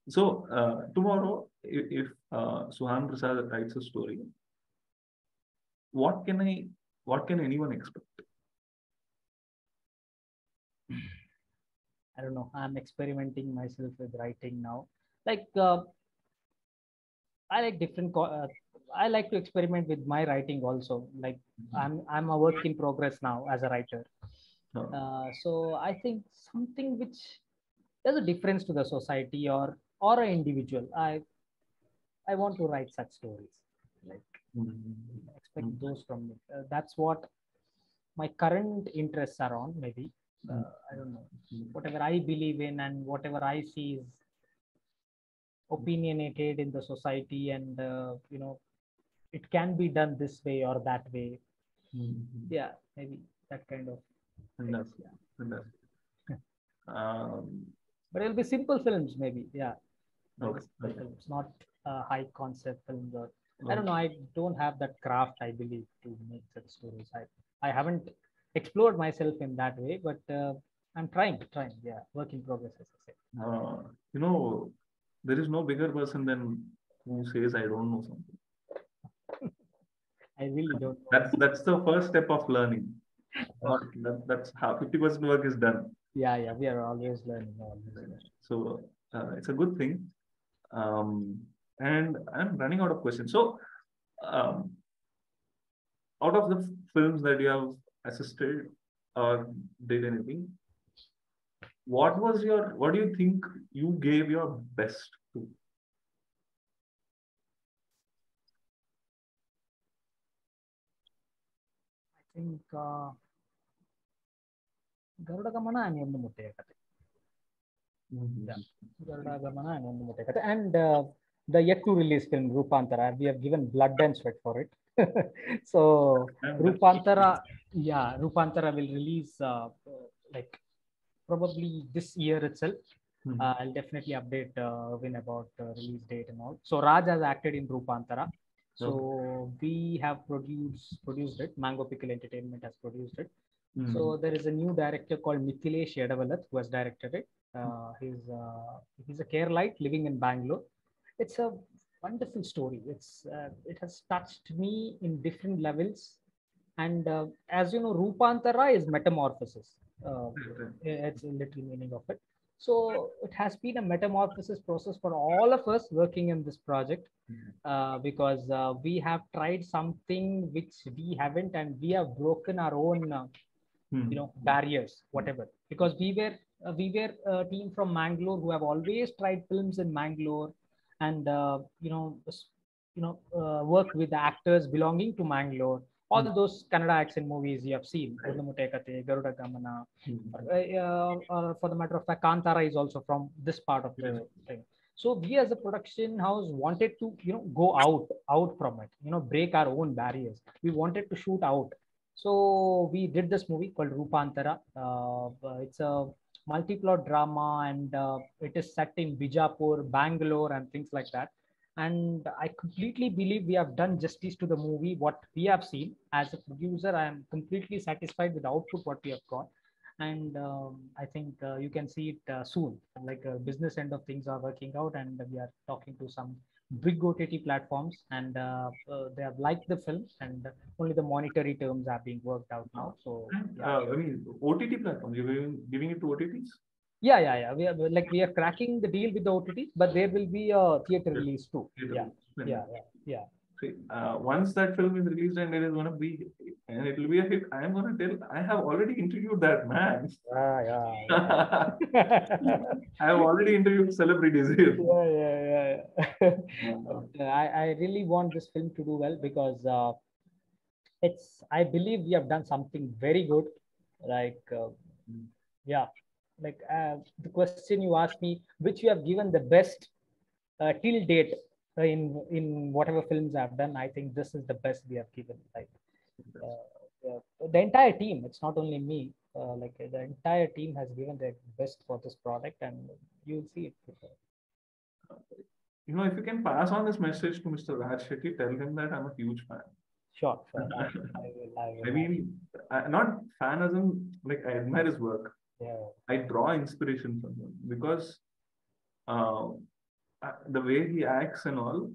so tomorrow, if Suhan Prasad writes a story, what can anyone expect? I don't know. I'm experimenting myself with writing now. Like, I like different. I like to experiment with my writing also. Like, I'm a work in progress now as a writer. So I think something which there's a difference to the society, or an individual. I want to write such stories. Like, expect those from me. That's what my current interests are on. Maybe I don't know. Whatever I believe in and whatever I see is opinionated in the society, and it can be done this way or that way. Yeah, maybe that kind of. But it'll be simple films, maybe. Yeah. It's not high concept films, or I don't know. I don't have that craft, I believe, to make such stories. I haven't explored myself in that way, but I'm trying. Yeah, work in progress, as I say. There is no bigger person than who says I don't know something. I really don't know. That's the first step of learning. That's how 50% work is done. Yeah, we are always learning. So it's a good thing. And I'm running out of questions. So out of the films that you have assisted or did anything, what do you think you gave your best to? I think Garuda Gamana and Onnu Muttaya Kathe. Garuda Gamana and Onnu Muttaya Kathe. And the yet to release film Roopantara, we have given blood and sweat for it. So Roopantara will release like probably this year itself. I'll definitely update Vin about release date and all. So Raj has acted in Roopantara. So we have produced it. Mango Pickle Entertainment has produced it. So there is a new director called Mithilesh Yadavalat who has directed it. He's a Keralite living in Bangalore. It's a wonderful story. It has touched me in different levels. And as you know, Roopantara is metamorphosis. It's a little meaning of it. So it has been a metamorphosis process for all of us working in this project, because we have tried something which we haven't, and we have broken our own, barriers, whatever. Because we were we were a team from Mangalore who have always tried films in Mangalore, and worked with the actors belonging to Mangalore. All those Kannada action movies you have seen, Urnamute Kate, Garuda Gamana, or for the matter of fact, Kantara is also from this part of the thing. So we as a production house wanted to, go out from it, break our own barriers. We wanted to shoot out. So we did this movie called Rupantara. It's a multi-plot drama, and it is set in Bijapur, Bangalore, and things like that. And I completely believe we have done justice to the movie. What we have seen as a producer, I am completely satisfied with the output what we have got, and I think you can see it soon. Like business end of things are working out, and we are talking to some big OTT platforms, and they have liked the film, and only the monetary terms are being worked out now. So I mean, OTT platforms, you're giving it to OTTs? Yeah. We are cracking the deal with the OTT, but there will be a theater release too. Yeah. See, once that film is released and it will be a hit, I am gonna tell. I have already interviewed that man. Yeah. I have already interviewed celebrities here. Yeah. I really want this film to do well, because I believe we have done something very good. Like the question you asked me, which you have given the best till date in whatever films I've done. I think this is the best we have given. Like the entire team, it's not only me. The entire team has given their best for this product, and you'll see it. If you can pass on this message to Mr. Raj Shetty, tell him that I'm a huge fan. Sure. I will. I mean, not fan as in, I admire his work. Yeah. I draw inspiration from him because the way he acts and all,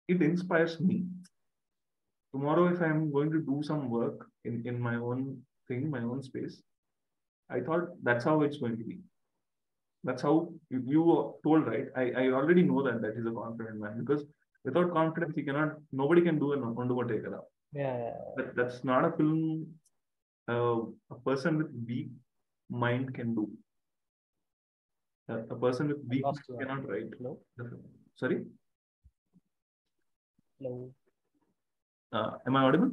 it inspires me. Tomorrow, if I'm going to do some work in my own thing, my own space, I thought that's how it's going to be. That's how you were told, right? I already know that he's a confident man, because without confidence, nobody can do an Onduva Tekara. Yeah. That's not a film a person with weak mind can do. A person with weak mind cannot write. Hello? Sorry? Hello? Am I audible?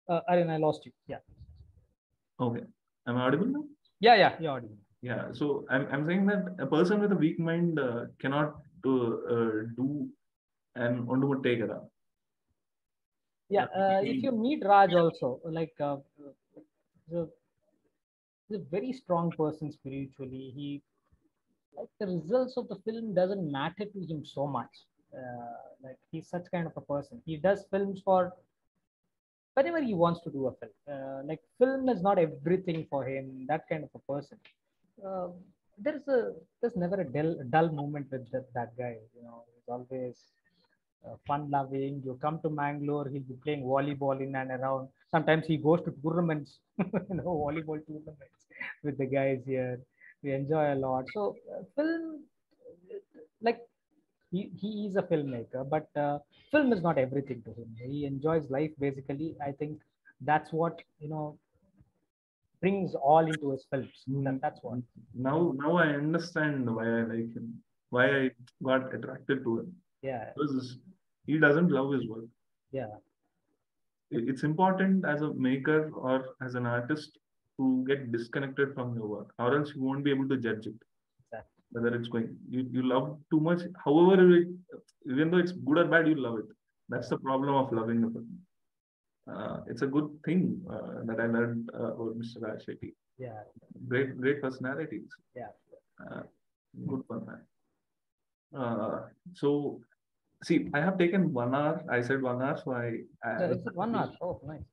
Aryan, I lost you. Yeah. Okay. Am I audible now? Yeah, you're audible. Yeah. So I'm saying that a person with a weak mind cannot do an Onduva Tekara. Yeah, if you meet Raj also, he's a very strong person spiritually. The results of the film doesn't matter to him so much. He's such kind of a person. He does films for whenever he wants to do a film. Film is not everything for him. That kind of a person. There's never a dull moment with that guy. He's always fun-loving. You come to Mangalore, he'll be playing volleyball in and around. Sometimes he goes to tournaments, volleyball tournaments with the guys here. We enjoy a lot. So film, he is a filmmaker, but film is not everything to him. He enjoys life basically. I think that's what brings all into his films. That's what. Now I understand why I like him. Why I got attracted to him. Yeah. Because he doesn't love his work. Yeah. It's important as a maker or as an artist to get disconnected from your work, or else you won't be able to judge it. Exactly. Whether it's going, you love too much. However, even though it's good or bad, you love it. That's the problem of loving a film. It's a good thing that I learned about Mr. Raj Shetty. Yeah. Great personalities. Yeah. Good fun, man. So, see, I have taken 1 hour. I said 1 hour, so Is it 1 hour? Oh, nice.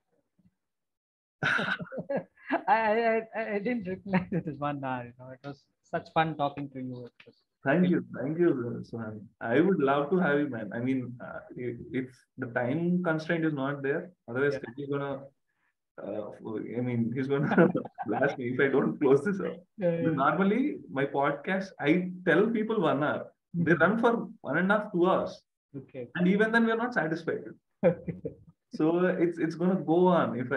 I didn't recognize it as 1 hour. It was such fun talking to you. Thank you, Suhan. I would love to have you, man. I mean, if the time constraint is not there, otherwise he's gonna. He's gonna blast me if I don't close this up. Normally, my podcast, I tell people 1 hour. They run for 1.5, 2 hours. Okay. And even then, we are not satisfied. So it's gonna go on. If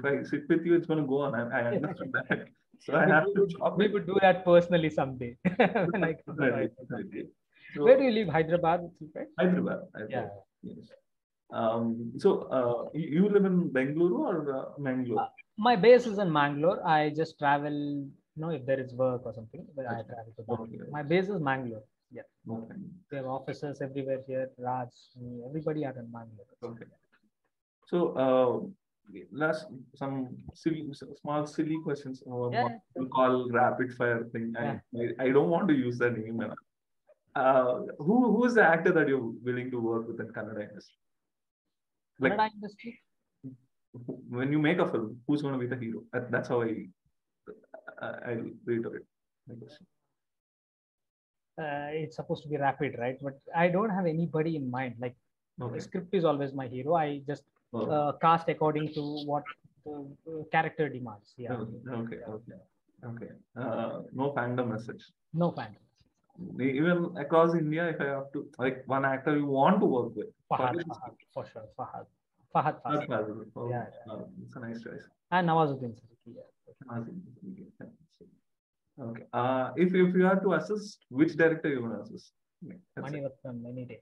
I sit with you, it's gonna go on. I understand that. So I have to chop we it. would do that personally someday when I come to Right, Hyderabad. right. Where do So you live? Hyderabad, right? Hyderabad, Yeah. yes. You live in Bengaluru or Mangalore? My base is in Mangalore. I just travel, if there is work or something, but I travel to Bangalore. Okay. My base is Mangalore. Yeah. Okay. We have offices everywhere here. Raj, me, everybody are in Mangalore. Okay. So, last some small silly questions. Yeah. We'll call rapid fire thing. Yeah. I don't want to use that name. Who is the actor that you're willing to work with in Kannada industry? Like, Kannada industry? when you make a film, who's going to be the hero? That's how I'll reiterate my question. It's supposed to be rapid, right? But I don't have anybody in mind. Like, the script is always my hero. I just cast according to what the character demands. Yeah. Okay. No fandom message. No fandom. Even across India, if I have to, like, one actor you want to work with. Fahad, for sure. Fahad Fasil. Yeah. It's a nice choice. And Nawazuddin Siddiqui. Yeah. Okay. If you have to assist, which director you want to assist? Mani Ratnam, any day.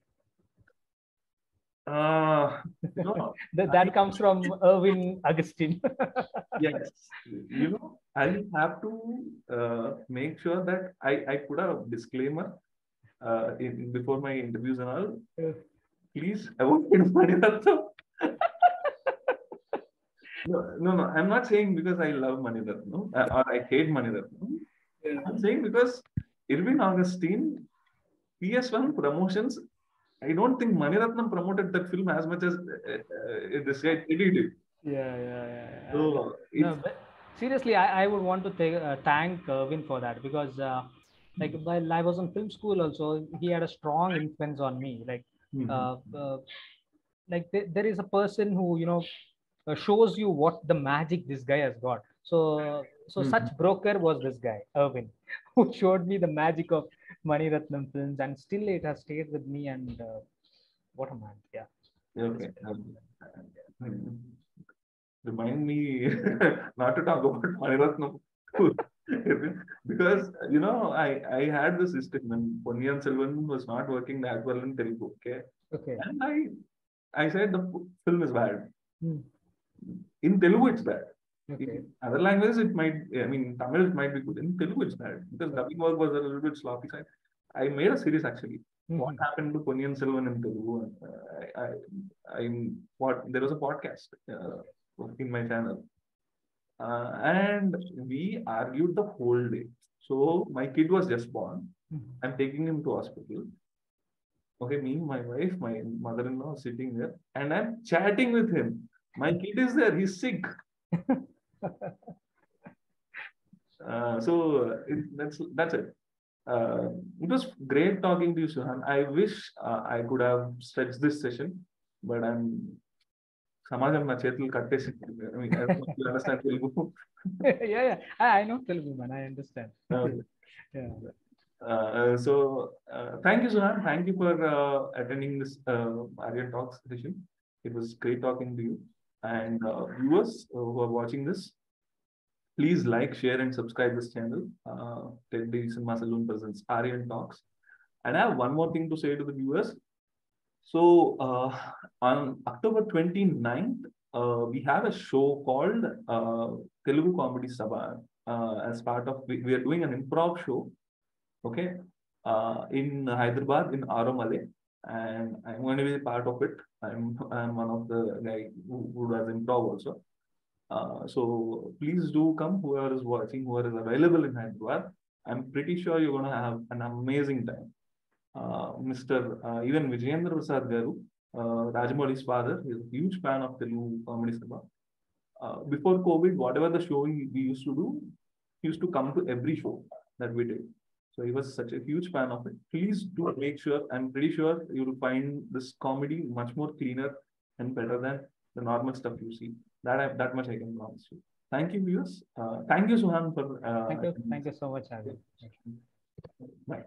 No. That comes from Irvin Augustine. Yes. I have to make sure that I put a disclaimer before my interviews and all. Please avoid Mani Ratnam. No. I'm not saying because I love Mani Ratnam or I hate Mani Ratnam. I'm saying because Irvin Augustine, PS1 promotions, I don't think Mani Ratnam promoted that film as much as this guy did. Yeah. So, but seriously, I would want to thank Irvin for that, because like while I was in film school also, he had a strong influence on me. Like, there is a person who shows you what the magic this guy has got. So such broker was this guy, Irvin, who showed me the magic of Mani Ratnam films, and still it has stayed with me. And what a man! Yeah. Okay. Remind me not to talk about Mani Ratnam because I had this system when Ponniyin Selvan was not working that well in Telugu. Okay. And I said the film is bad. In Telugu, it's bad. Okay. In other languages, Tamil, it might be good. In Telugu, it's bad because dubbing work was a little bit sloppy side. I made a series actually. What happened to Ponniyin Selvan in Telugu? There was a podcast in my channel, and we argued the whole day. So my kid was just born. I'm taking him to hospital. Okay, me, my wife, my mother-in-law sitting there, and I'm chatting with him. My kid is there. He's sick. That's it. It was great talking to you, Suhan. I wish I could have stretched this session, but Samajam na chetul kattesi. I don't know if you understand Telugu. Yeah. I know Telugu, man. I understand. Yeah. Thank you, Suhan. Thank you for attending this Aryan Talks session. It was great talking to you. And viewers who are watching this, please like, share, and subscribe this channel. Teddy Cinema Saloon presents Aryan Talks. And I have one more thing to say to the viewers. So on October 29th, we have a show called Telugu Comedy Sabha. As part of, we are doing an improv show. Okay, in Hyderabad, in Aromale, and I'm going to be part of it. I'm one of the guy who does improv also. So please do come, whoever is watching, whoever is available in Hyderabad. I'm pretty sure you're going to have an amazing time. Even Vijayendra Prasad Garu, Rajamouli's father, is a huge fan of Telugu Comedy Sabha. Before COVID, whatever the show we used to do, he used to come to every show that we did. So he was such a huge fan of it. Please do make sure, I'm pretty sure you will find this comedy much more cleaner and better than the normal stuff you see. That much I can promise you. Thank you, viewers. Thank you, Suhan, for thank you so much, Adi. Bye.